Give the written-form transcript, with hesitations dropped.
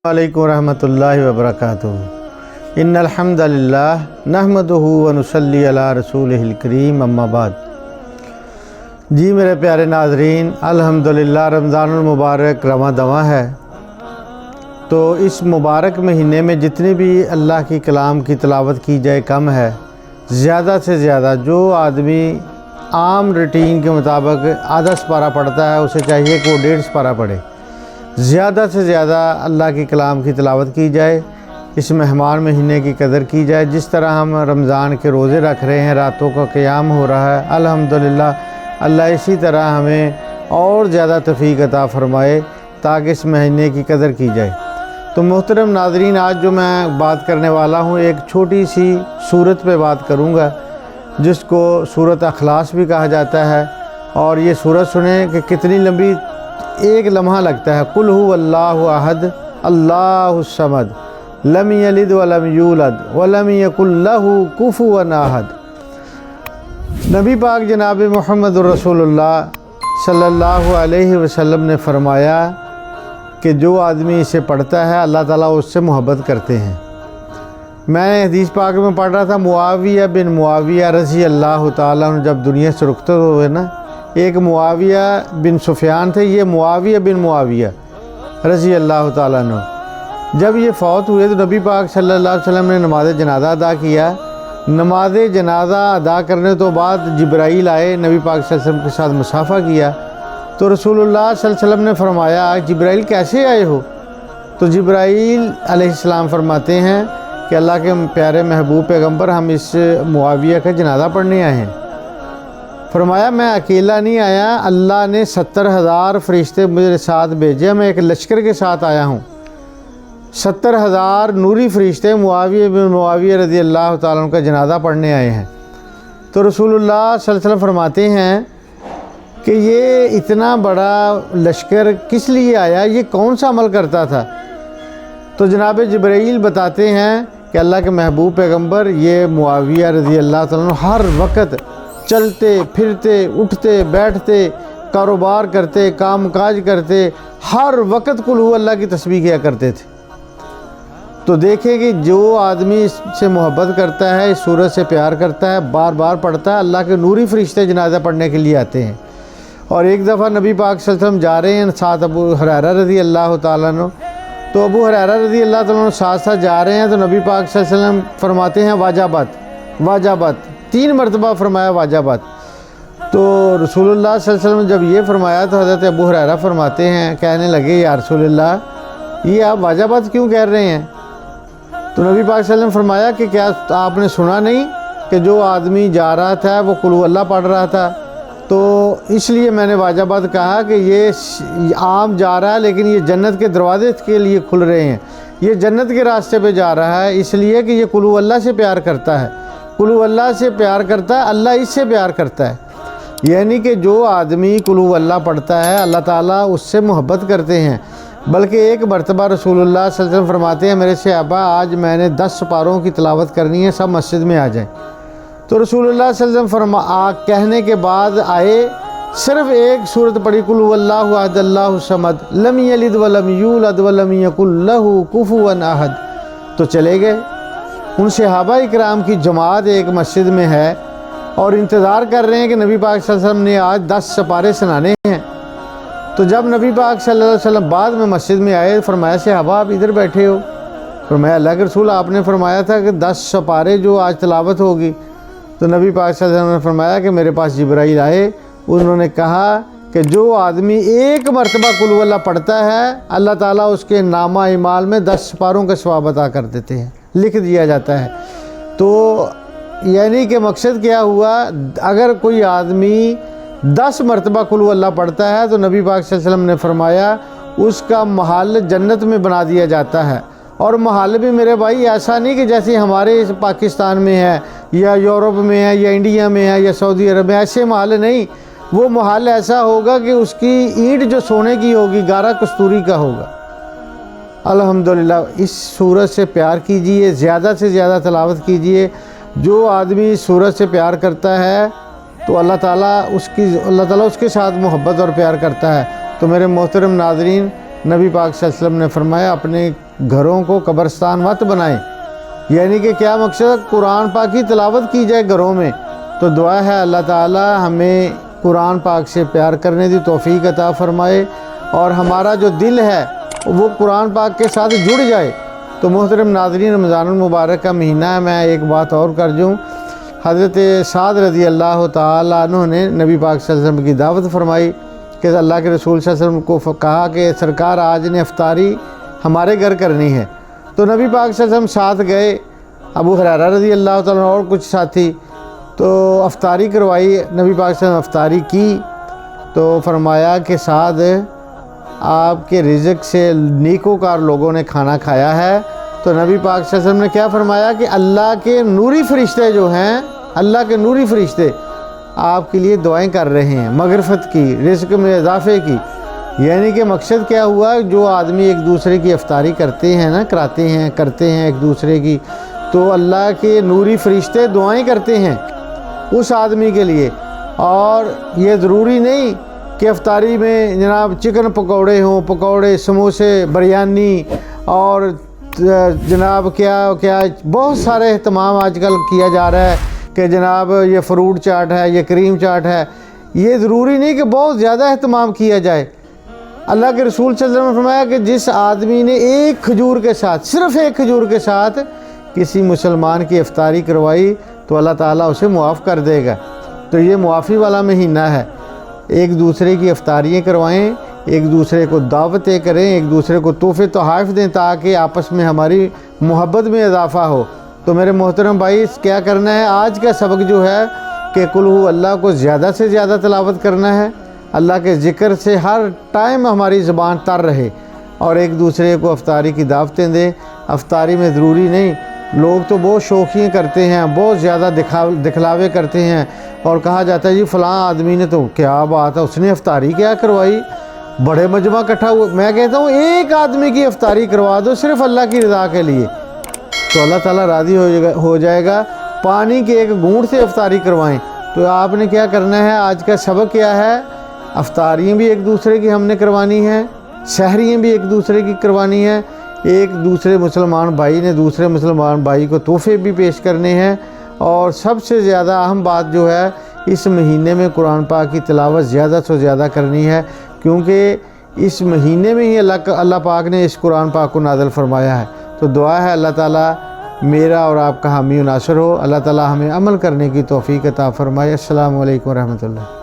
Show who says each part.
Speaker 1: علیکم ورحمۃ اللہ وبرکاتہ۔ ان الحمدللہ نحمدہ ونصلی علی رسولہ الکریم، اما بعد۔ جی میرے پیارے ناظرین، الحمدللہ رمضان المبارک رواں دواں ہے، تو اس مبارک مہینے میں جتنی بھی اللہ کی کلام کی تلاوت کی جائے کم ہے۔ زیادہ سے زیادہ جو آدمی عام روٹین کے مطابق آدھا سپارہ پڑھتا ہے، اسے چاہیے کہ وہ 1.5 سپارہ پڑھے۔ زیادہ سے زیادہ اللہ کی کلام کی تلاوت کی جائے، اس مہمان مہینے کی قدر کی جائے۔ جس طرح ہم رمضان کے روزے رکھ رہے ہیں، راتوں کا قیام ہو رہا ہے، الحمدللہ اللہ اسی طرح ہمیں اور زیادہ توفیق عطا فرمائے تاکہ اس مہینے کی قدر کی جائے۔ تو محترم ناظرین، آج جو میں بات کرنے والا ہوں، ایک چھوٹی سی سورت پہ بات کروں گا جس کو سورت اخلاص بھی کہا جاتا ہے۔ اور یہ سورت سنیں کہ کتنی لمبی، ایک لمحہ لگتا ہے۔ قل هو اللہ احد اللہ الصمد لم یلد ولم یولد ولم یکن لہ کفوا احد۔ نبی پاک جناب محمد رسول اللہ صلی اللہ علیہ وسلم نے فرمایا کہ جو آدمی اسے پڑھتا ہے اللہ تعالیٰ اس سے محبت کرتے ہیں۔ میں نے حدیث پاک میں پڑھ رہا تھا، معاویہ بن معاویہ رضی اللہ تعالیٰ عنہ جب دنیا سے رخصت ہوئے نا، ایک معاویہ بن سفیان تھے، یہ معاویہ بن معاویہ رضی اللہ تعالیٰ عنہ، جب یہ فوت ہوئے تو نبی پاک صلی اللہ علیہ وسلم نے نماز جنازہ ادا کیا۔ نماز جنازہ ادا کرنے تو بعد جبرائیل آئے، نبی پاک صلی اللہ علیہ وسلم کے ساتھ مصافحہ کیا، تو رسول اللہ صلی اللہ علیہ وسلم نے فرمایا جبرائیل کیسے آئے ہو؟ تو جبرائیل علیہ السلام فرماتے ہیں کہ اللہ کے پیارے محبوب پیغمبر، ہم اس معاویہ کا جنازہ پڑھنے آئے ہیں۔ فرمایا میں اکیلا نہیں آیا، اللہ نے 70,000 فرشتے میرے ساتھ بھیجے، میں ایک لشکر کے ساتھ آیا ہوں۔ 70,000 نوری فرشتے معاویہ بن معاویہ رضی اللہ تعالیٰ عنہ کا جنازہ پڑھنے آئے ہیں۔ تو رسول اللہ صلی اللہ علیہ وسلم فرماتے ہیں کہ یہ اتنا بڑا لشکر کس لیے آیا، یہ کون سا عمل کرتا تھا؟ تو جناب جبرائیل بتاتے ہیں کہ اللہ کے محبوب پیغمبر، یہ معاویہ رضی اللہ تعالیٰ عنہ ہر وقت چلتے پھرتے اٹھتے بیٹھتے کاروبار کرتے کام کاج کرتے، ہر وقت قل هو اللہ کی تسبیح کیا کرتے تھے۔ تو دیکھیں کہ جو آدمی اس سے محبت کرتا ہے، اس سورت سے پیار کرتا ہے، بار بار پڑھتا ہے، اللہ کے نوری فرشتے جنازہ پڑھنے کے لیے آتے ہیں۔ اور ایک دفعہ نبی پاک صلی اللہ علیہ وسلم جا رہے ہیں ساتھ ابو ہریرہ رضی اللہ تعالیٰ عنہ، تو ابو ہریرہ رضی اللہ تعالیٰ عنہ ساتھ ساتھ جا رہے ہیں، تو نبی پاک صلی اللہ علیہ وسلم فرماتے ہیں واجبات واجبات، 3 مرتبہ فرمایا واجبات۔ تو رسول اللہ صلی اللہ علیہ وسلم جب یہ فرمایا تو حضرت ابو ہریرہ فرماتے ہیں، کہنے لگے یا رسول اللہ، یہ آپ واجبات کیوں کہہ رہے ہیں؟ تو نبی پاک صلی اللہ علیہ وسلم فرمایا کہ کیا آپ نے سنا نہیں کہ جو آدمی جا رہا تھا وہ قل هو اللہ پڑھ رہا تھا، تو اس لیے میں نے واجبات کہا کہ یہ عام جا رہا ہے لیکن یہ جنت کے دروازے کے لیے کھل رہے ہیں، یہ جنت کے راستے پہ جا رہا ہے، اس لیے کہ یہ قل هو اللہ سے پیار کرتا ہے، قل هو اللہ سے پیار کرتا ہے، اللہ اس سے پیار کرتا ہے۔ یعنی کہ جو آدمی قل هو اللہ پڑھتا ہے اللہ تعالیٰ اس سے محبت کرتے ہیں۔ بلکہ ایک مرتبہ رسول اللہ صلی اللہ علیہ وسلم فرماتے ہیں میرے صحابہ، آج میں نے 10 سپاروں کی تلاوت کرنی ہے، سب مسجد میں آ جائیں۔ تو رسول اللہ صلی اللہ علیہ وسلم کہنے کے بعد آئے، صرف ایک سورت پڑھی قل هو اللہ احد اللہ الصمد لم یلد ولم یولد ولم یکن لہ کفوا احد، تو چلے گئے۔ ان صحابہ اکرام کی جماعت ایک مسجد میں ہے اور انتظار کر رہے ہیں کہ نبی پاک صلی اللہ علیہ وسلم نے آج 10 سپارے سنانے ہیں۔ تو جب نبی پاک صلی اللہ علیہ وسلم بعد میں مسجد میں آئے، فرمایا صحابہ آپ ادھر بیٹھے ہو؟ فرمایا اللہ کے رسول، آپ نے فرمایا تھا کہ 10 سپارے جو آج تلاوت ہوگی۔ تو نبی پاک صلی اللہ علیہ وسلم نے فرمایا کہ میرے پاس جبرائیل آئے، انہوں نے کہا کہ جو آدمی ایک مرتبہ قل هو اللہ پڑھتا ہے اللہ تعالیٰ اس کے نامہ اعمال میں 10 سپاروں کا ثواب عطا کر دیتے ہیں، لکھ دیا جاتا ہے۔ تو یعنی کہ مقصد کیا ہوا، اگر کوئی آدمی 10 مرتبہ قل هو اللہ پڑھتا ہے تو نبی پاک صلی اللہ علیہ وسلم نے فرمایا اس کا محل جنت میں بنا دیا جاتا ہے۔ اور محل بھی میرے بھائی ایسا نہیں کہ جیسے ہمارے پاکستان میں ہے یا یورپ میں ہے یا انڈیا میں ہے یا سعودی عرب میں، ایسے محل نہیں، وہ محل ایسا ہوگا کہ اس کی اینٹ جو سونے کی ہوگی، گارا کستوری کا ہوگا۔ الحمدللہ اس سورت سے پیار کیجئے، زیادہ سے زیادہ تلاوت کیجئے۔ جو آدمی اس سورت سے پیار کرتا ہے تو اللہ تعالیٰ اس کے ساتھ محبت اور پیار کرتا ہے۔ تو میرے محترم ناظرین، نبی پاک صلی اللہ علیہ وسلم نے فرمایا اپنے گھروں کو قبرستان مت بنائیں، یعنی کہ کیا مقصد؟ قرآن پاک کی تلاوت کی جائے گھروں میں۔ تو دعا ہے اللہ تعالی ہمیں قرآن پاک سے پیار کرنے دی توفیق عطا فرمائے، اور ہمارا جو دل ہے وہ قرآن پاک کے ساتھ جڑ جائے۔ تو محترم ناظرین، رمضان المبارک کا مہینہ ہے، میں ایک بات اور کر جوں، حضرت سعد رضی اللہ تعالیٰ عنہ نے نبی پاک صلی اللہ علیہ وسلم کی دعوت فرمائی کہ اللہ کے رسول صلی اللہ علیہ وسلم کو کہا کہ سرکار آج نے افطاری ہمارے گھر کرنی ہے۔ تو نبی پاک صلی اللہ علیہ وسلم ساتھ گئے، ابو ہریرہ رضی اللہ تعالیٰ عنہ اور کچھ ساتھی، تو افطاری کروائی، نبی پاک صلی اللہ علیہ وسلم افطاری کی، تو فرمایا کہ سعد آپ کے رزق سے نیکوکار لوگوں نے کھانا کھایا ہے۔ تو نبی پاک صلی اللہ علیہ وسلم نے کیا فرمایا کہ اللہ کے نوری فرشتے جو ہیں، اللہ کے نوری فرشتے آپ کے لیے دعائیں کر رہے ہیں مغفرت کی، رزق میں اضافے کی۔ یعنی کہ مقصد کیا ہوا، جو آدمی ایک دوسرے کی افطاری کرتے ہیں نا، کرتے ہیں ایک دوسرے کی، تو اللہ کے نوری فرشتے دعائیں کرتے ہیں اس آدمی کے لیے۔ اور یہ ضروری نہیں کہ افطاری میں جناب چکن پکوڑے ہوں، پکوڑے، سموسے، بریانی اور جناب کیا بہت سارے اہتمام آج کل کیا جا رہا ہے کہ جناب یہ فروٹ چاٹ ہے، یہ کریم چاٹ ہے۔ یہ ضروری نہیں کہ بہت زیادہ اہتمام کیا جائے۔ اللہ کے رسول صلی اللہ علیہ وسلم نے فرمایا کہ جس آدمی نے ایک کھجور کے ساتھ، صرف ایک کھجور کے ساتھ کسی مسلمان کی افطاری کروائی تو اللہ تعالیٰ اسے معاف کر دے گا۔ تو یہ معافی والا مہینہ ہے، ایک دوسرے کی افطاریاں کروائیں، ایک دوسرے کو دعوتیں کریں، ایک دوسرے کو تحفے تحائف دیں تاکہ آپس میں ہماری محبت میں اضافہ ہو۔ تو میرے محترم بھائی، کیا کرنا ہے؟ آج کا سبق جو ہے کہ قل ہو اللہ کو زیادہ سے زیادہ تلاوت کرنا ہے، اللہ کے ذکر سے ہر ٹائم ہماری زبان تر رہے، اور ایک دوسرے کو افطاری کی دعوتیں دیں۔ افطاری میں ضروری نہیں، لوگ تو بہت شوخیاں کرتے ہیں، بہت زیادہ دکھلاوے کرتے ہیں، اور کہا جاتا ہے جی فلاں آدمی نے تو کیا بات ہے، اس نے افطاری کیا کروائی، بڑے مجمع اکٹھا ہوا۔ میں کہتا ہوں ایک آدمی کی افطاری کروا دو صرف اللہ کی رضا کے لیے، تو اللہ تعالیٰ راضی ہو جائے گا۔ پانی کے ایک گھونٹ سے افطاری کروائیں۔ تو آپ نے کیا کرنا ہے؟ آج کا سبق کیا ہے؟ افطاریاں بھی ایک دوسرے کی ہم نے کروانی ہے، سحریاں بھی ایک دوسرے کی کروانی ہے، ایک دوسرے مسلمان بھائی نے دوسرے مسلمان بھائی کو تحفے بھی پیش کرنے ہیں، اور سب سے زیادہ اہم بات جو ہے اس مہینے میں قرآن پاک کی تلاوت زیادہ سے زیادہ کرنی ہے، کیونکہ اس مہینے میں ہی اللہ پاک نے اس قرآن پاک کو نازل فرمایا ہے۔ تو دعا ہے اللہ تعالیٰ میرا اور آپ کا حامی و ناصر ہو، اللہ تعالیٰ ہمیں عمل کرنے کی توفیق عطا فرمائے۔ السلام علیکم ورحمۃ اللہ۔